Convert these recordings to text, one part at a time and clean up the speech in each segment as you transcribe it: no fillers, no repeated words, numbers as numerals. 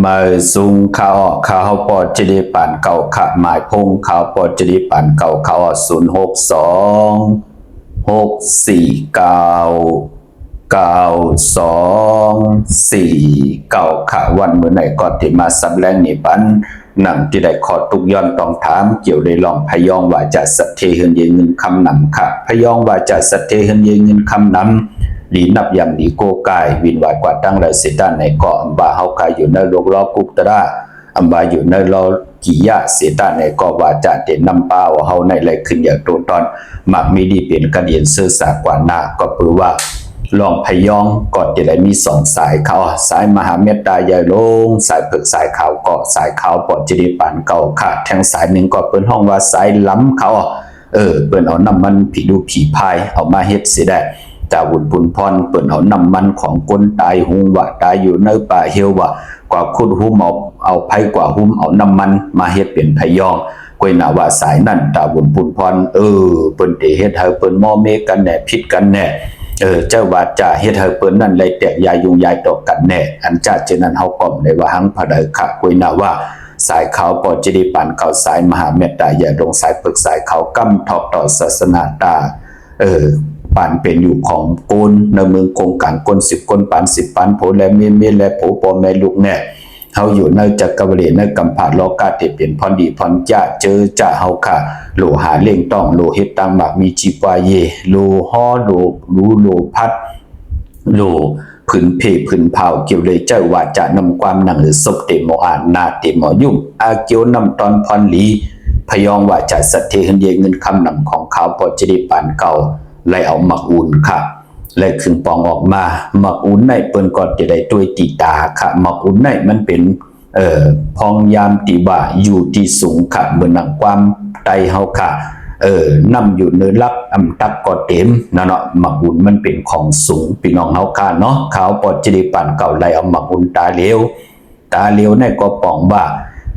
มาซุงข้าวข้าวปอจิริปันเก่าขะหมายพงข้าวปอจิริปันเก่าข้าว062 649 ค่ะวันเมื่อไหร่ก็ที่มาสำแรงนี่ปันหนังที่ได้ขอตุกย้อนต้องถามเกี่ยวได้ลองพยองว่าจะสัตเทเฮนเยเงินคำนำค่ะพยองว่าจะสัตเทเฮนเยเงินคำนำหลีนับยำหลีโกกายวินวายกว่าตั้งไรสิด้านในเกาะอัมบาเฮากายอยู่ในโลกล้อกุกตระอัมบาอยู่ในโลกิยะเสียด้านในเกาะว่าจะเด่นนำป้าว่าเฮาในไรขึ้นอย่างตัวตอนมักมีดีเปลี่ยนกระเดียนเสื้อสากว่าหน้าก็เปือว่าลองพยองก่อนจะได้มีสองสายเขาสายมหาเมตตาใหญ่ลงสายเผือกสายขาวเกาะสายขาวปอดจิริปานเก่าขาดแทงสายหนึ่งก็เปิ้นห้องว่าสายล้ำเขาเปิ้นเอาน้ำมันผีดูผีพายเอามาเฮ็ดสิได้ตาวุนปุนพรเปิ้นเอาน้ำมันของคนตายหุงว่าตายอยู่ในป่าเฮียวว่ากว่าคุดหุ้มเอาไผกว่าหุ้มเอาน้ำมันมาเฮ็ดเป็นพยองก้อยหน้าว่าสายนั่นตาวุนปุนพรเปิ้นได้เฮ็ดให้เปิ้นมอเมกันแน่ผิดกันแน่เจ้าว่าจะเฮ็ดให้เปิ้นนั่นเลยแตกยายยุงยายตกกันแน่อันจ้าเจนั้นเฮาก่อมได้ว่าหังพะเดค่ะก้อยหน้าว่าสายขาวปอจิริปันเก่าสายมหาเมตตาอย่าลงสายปึกสายขาวกำทอกต่อศาสนาตาปานเป็นอยู่ของโกนในเมืองคงการกน10คนปาน10ปานโผและเมียและโผปอแม่ลูกแน่เฮาอยู่ในจักรวาลในกำผาโลกาที่เป็นพรดีพรจ้าเจอจ้าเฮาค่ะโลหาเล่งต้องโลเฮ็ดตามหมากมีจิปวาเยโลฮอโลรู้โลพัดโลผืนเพผืนเผาเกี่ยวเลยเจ้าว่าจะนำความหนังหรือศพเตโมอานาเตโมยุ่งอาเกี่ยวนำตอนพรลีพยองว่าจะสัตเทเฮนเยเงินคำหนังของเขาปอจิริปานเก่าไล่เอาหมักอุ่นค่ะไล่ขึ้นปองออกมาหมักอุ่นในเปิ้นก่อนจะได้ตัวตีตาค่ะหมักอุ่นในมันเป็นพองยามตีว่าอยู่ที่สูงค่ะเหมือนหนังความไตเฮาค่ะนำอยู่เนื้อลักอำตักก็เต็มนะเนาะหมักอุ่นมันเป็นของสูงพี่น้องเฮาค่ะเนาะขาวปอจิริปันเก่าไล่เอาหมักอุ่นตาเหลวในก็ปองว่า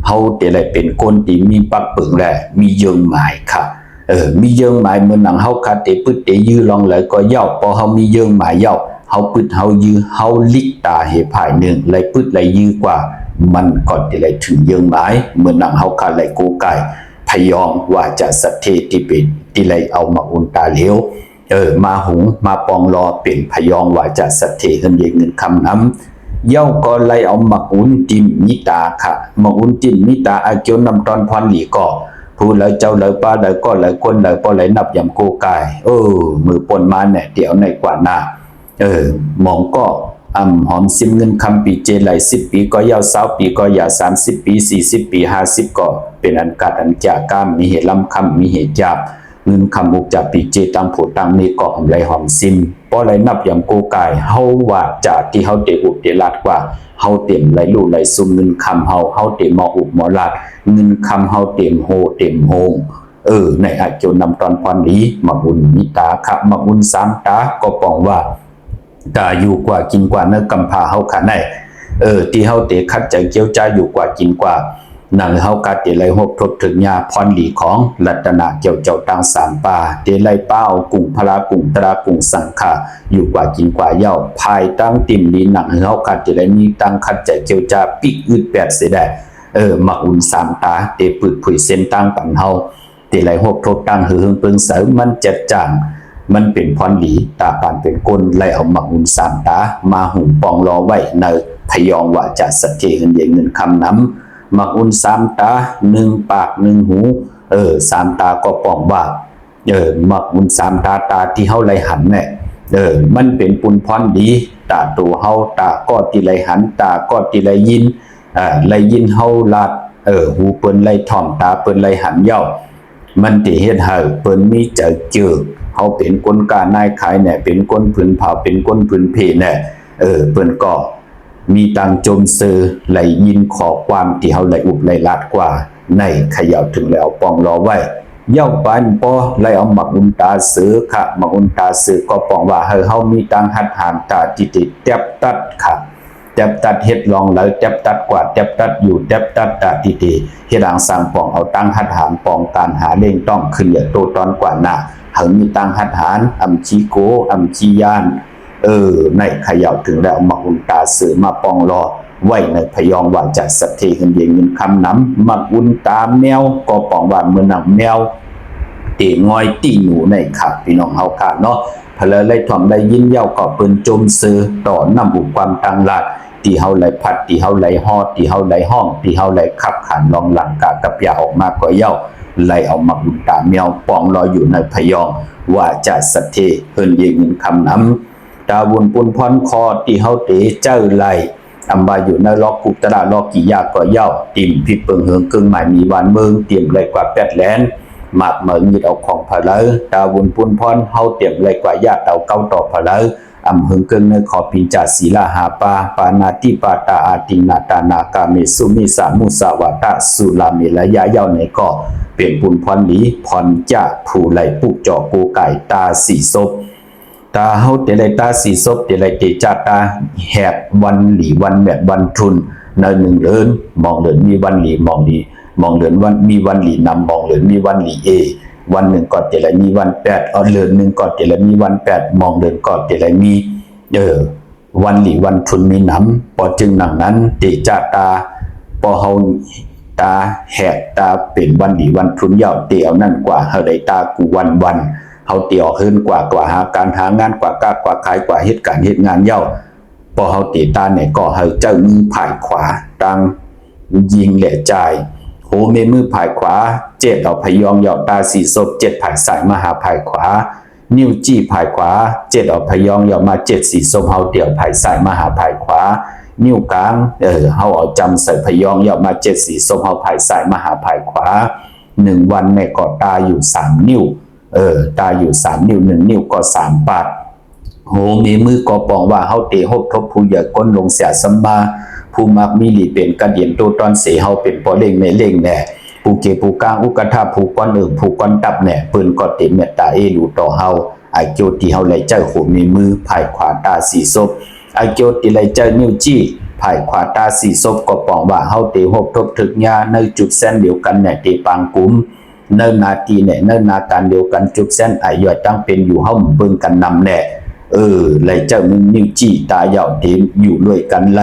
เฮาจะได้เป็นคนที่มีปักปึงแลมีเยิงหมายค่ะมีเยิงหมายเหมือนหนังเฮาคาเตปึดเตยือลองเลยก็เย่าพอเฮามีเยิงหมายเย่าเฮาปึดเฮายือเฮาลิกตาเหภายหนึ่งเลยปึดเลยยือกว่ามันก่อนที่เลยถึงเยิงหมายเหมือนหนังเฮาคาเลยกูไก่พยองว่าจะสัตเทติเป็นที่เลยเอามาอุนตาเหลวมาหุงมาปองรอเป็นพยองว่าจะสัตเทเงินเงินคำน้ำเย่าก็เลยเอามาอุนจิมมิตาค่ะมาอุนจิมมิตาอาเกียวนำตอนพรหลีก็พูดแล้วเจ้าเลยป้าเลยก็เลยคนเลยพอเลยนับยำโกกายมือปนมาเนี่ยเดี๋ยวในกว่าหน้ามองก็หอมซิมเงินคำปีเจไหล10 ปีก็ยาว20 ปีก็ยาว30 ปี40 ปี50ก็เป็นอันกัดอันจาก้ามมีเหตุลำคำมีเหตุจับเงินคำอุกจับปีเจตังผูตังนี้ก็ไหลหอมซิมพอเลยนับยำโกกายเฮาว่าจากที่เฮาเตอุดเตลาดกว่าเฮาเต็มไหลลู่ไหลซุมเงินคำเฮาเต็มหมออุบหมอลาดเงินคำเฮาเต็มโฮเต็มโฮงในอาจจะนำตอนพรนี้มาบุญมิตาขับมาบุญ3 ตาก็ปองว่าตาอยู่กว่ากินกว่าเนื้อกำพาเฮาขาในที่เฮาเตคัดใจเกี่ยวใจอยู่กว่ากินกว่าหนังเฮากาเตไลหบทดถึงยาพรหลีของรัตนาเกี่ยวเจ้าตัง3 ป่าเตไลเป้ากุ่งพลากุ่งตรากุ่งสังขาอยู่กว่ากินกว่าเย้าภายตั้งติ่มลีหนังเฮากาเตไลมีตั้งคัดใจเกี่ยวจาปิกอึด8เสียได้มาอุ่น3 ตาเตปึดผุยเส้นตั้งปันเฮาเตไลหบทดตั้งหือเปิงเสริมมันจัดจ่างมันเป็นพรหลีตาปานเป็นก้นไล่เอาหมักอุ่น3 ตามาหุงปองรอไว้ในพยองว่าจะสัจเจเงินคำน้ำหมักอุ่น3 ตา1 ปาก1 หู3 ตาก็ปองว่าหมักอุ่น3 ตาที่เฮาไล่หันเนี่ยมันเป็นปุนพรดีตาตัวเฮาตาก็ที่ไล่หันตาก็ที่ไล่ยินไล่ยินเฮาลาดหูเปิ้นไล่ถ่อมตาเปิ้นไล่หันเย้ามันติเฮ็ดให้เปิ้นมีเจอเฮาเป็นคนกล้านายขายเนี่ยเป็นคนผืนเผาเป็นคนผืนเพเนี่ยเปิ้นก็มีตังจมซื้อไหลยินขอความที่เฮาไหลอุบไหลลาดกว่าในเขย่าถึงแล้วปองรอไว้เย้าปานปอไหลเอาหมักอุนตาซื้อค่ะหมักอุนตาซื้อก็ปองว่าเฮามีตังหัดหามตาจิติแตบตัดค่ะแตบตัดเฮ็ดลองแล้วแตบตัดกว่าแตบตัดอยู่แตบตัดตาติเฮ็ดอังสร้างปองเอาตังหัดหามปองการหาเล่งต้องขึ้นอย่าโตตอนกว่าหน้าเฮามีตังหัดหารอำชีโกอำชียานในเขย่าถึงแล้วมาอุนตาซื้อมาปองรอ ไว้ในพยองว่าจะสัตเทเงินเยเงินคำน้ำมักอุ่นตามแมวก็ปองว่าเมื่อนำแมวเตะงอยตีหนูในขับพี่น้องเฮาค่ะเนาะเพลเลยถ่อมได้ยินเย้าก็เปิ้นจมซื้อต่อนำบุความต่างหลากตีเฮาไหลพัดตีเฮาไหลฮอดตีเฮาไหลห้องตีเฮาไหลขับขันลองหลังกะกับยาออกมาก็เย้าไหลเอามักอุ่นตามแมวปองรออยู่ในพยองว่าจะสัตเทเฮินเยเงินคำน้ำตาวุนปุนพรคอตีเฮาเตเจ้าไหลอำบาอยู่ในลอกกุตระลอกกี่ยาก็เย้าติ่มพิดเปิงเฮืองกึ่งหมายมีวันเมืองเตรียมเลยกว่าแปดแลนหมากเหมือนมีเอาของผาเลตาวุนปุนพรเฮาเตรียมเลยกว่าญาติเอาเก้าต่อผาเลอำเฮืองกึ่งในขอปินจาศีลาหาปาปานาติปาตาอาตินาตานากาเมสุมิสามุสาวาตะสุลาเมละยะเย้าในก็เป็นปุนพรหลีพรจะผู้ไหลปุกจอกูไก่ตาสีศพตาเฮาเตไลตาสีศพเตไลเตจาตาแหกวันหลีวันแบบวันทุนในหนึ่งเลินมองเลินมีวันหลีมองดีมองเลินวันมีวันหลีนำมองเลินมีวันหลีเอวันหนึ่งก่อนเตไลมีวันแปดเลินหนึ่งก่อนเตไลมีวันแปดมองเลินก่อนเตไลมีวันหลีวันทุนมีน้ำพอจึงหนังนั้นเตจาตาพอเฮาตาแหกตาเป็นวันหลีวันทุนยาวเตียวนั่นกว่าเฮาได้ตากูวันเฮาเตียวขึ้นกว่าหาการหางานกว่ากว่าขายกว่าเหตุการณ์เหตุงานเย้าพอเฮาตีตาเนี่ยก็เฮาเจ้ามือผายขวาตังยิงแหล่จ่ายโหเมมือผายขวาเจ็ดเอาพยองเย้าตาสีศพเจ็ดผายสายมาหาผายขวานิ้วจี้ผายขวาเจ็ดเอาพยองเย้ามาเจ็ดสีศพเฮาเตียวผายสายมาหาผายขวานิ้วกลางเฮาเอาจำใส่พยองเย้ามาเจ็ดสีศพเฮาผายสายมาหาผายขวา1วันแม่ก็ตาอยู่3นิ้วตาอยู่3นิ้ว1นิ้วก็3 บาทโหมีมือก็ปองว่าเฮาเตหบทบผู้ใหญ่ก้นลงเสียสัมมาผู้มักมีหลีเป็นกระเดียนโตตอนเสเฮาเป็นปอเล่งในเล่งแน่ผู้เกผู้กลางอุกทาผู้ก้อนผู้ก้อนตับแน่ปืนก็เต็มเมตตารู้ต่อเฮาไอโจที่เฮาไหลเจ้าโหมีมือภายขวาตาสีศพไอโจที่ไหลเจ้านิ้วจี้ภายขวาตาสีศพก็ปองว่าเฮาเตหบทบถึกญาในจุดเส้นเดียวกันแน่เตปางกุมเนิ่นนาทีเนี่ยเนิ่นนาการเดียวกันจุดเส้นไอยอดตั้งเป็นอยู่เฮาเบิ่งกันนำแน่ไหลเจ้านิ้วจี้ตาเหยาเต็มอยู่ด้วยกันไหล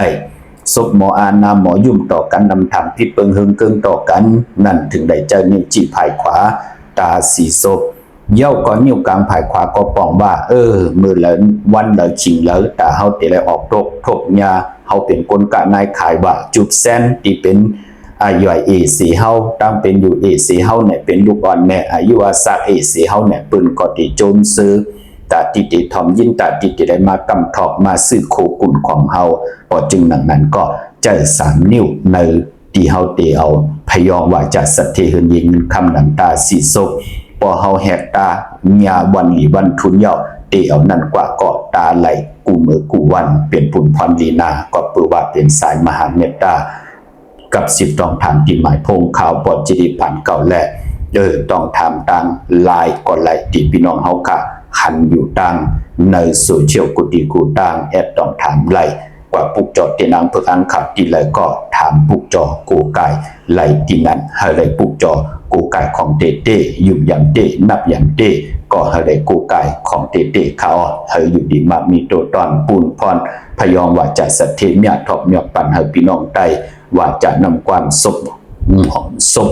ศพหมออานาหมอยุ่มต่อกันนำทางพิษเปิงเฮิงเกิงต่อกันนั่นถึงได้เจ้านิ้วจี้ภายขวาตาสีศพเย้าก็นิ้วกลางภายขวาก็ปองว่ามือเหลินวันเหลินชิงเหลินตาเฮาเตะเลยออกทกยาเฮาเป็นคนกะนายขายว่าจุดเส้นที่เป็นอายุเอสีเฮาตั้งเป็นอยู่เอสีเฮาเนี่ยเป็นลูกอ่อนแม่อายุอาสาเอสีเฮาเนี่ยปืนก็ติโจมซื้อตาติติทอมยินตาติติได้มากำทอกมาซื้อโคกุ่นของเฮาพอจึงนั้นก็เจอ3นิ้วในที่เฮาเตเอาพยองว่าจะสัตเทเฮินยิงคำน้ำตาสีศพพอเฮาแหกตาญาวันหลีวันทุนเยาเตเอานั่นกว่าก็ตาไหลกูมือกูวันเป็นปุ่นพรลีนาก็ปือว่าเป็นสายมหาเมตตากับ10ต้องถามที่หมายพงข่าวปอจิริผ่านเก่าแลต้องถามตังลายก็ไหลที่พี่น้องเฮาค่ะหันอยู่ตังในโซเชียลกุฏิกูตังต้องถามไหลกว่าปุกจอที่นางเพิกอังขับที่เลยก็ถามปุกจอกูกายไหลที่นั้นให้เลยปุกจอกูกายของเต้ยุ่มยำเต้นับยำเต้ก็ให้เลยกูกายของเต้เขาให้อยู่ดีมามีตัวตอนปูนพรพยองว่าจะสัตเทเมียทบเมียปันให้พี่น้องไตว่าจะนำความศพ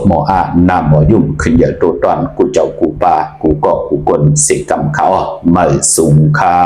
หมออานาหมอยุ่มขึ้นเยอะตัวตอนกูเจ้ากูปากูก็กูกลสิกรรมเขาไม่สูงค่า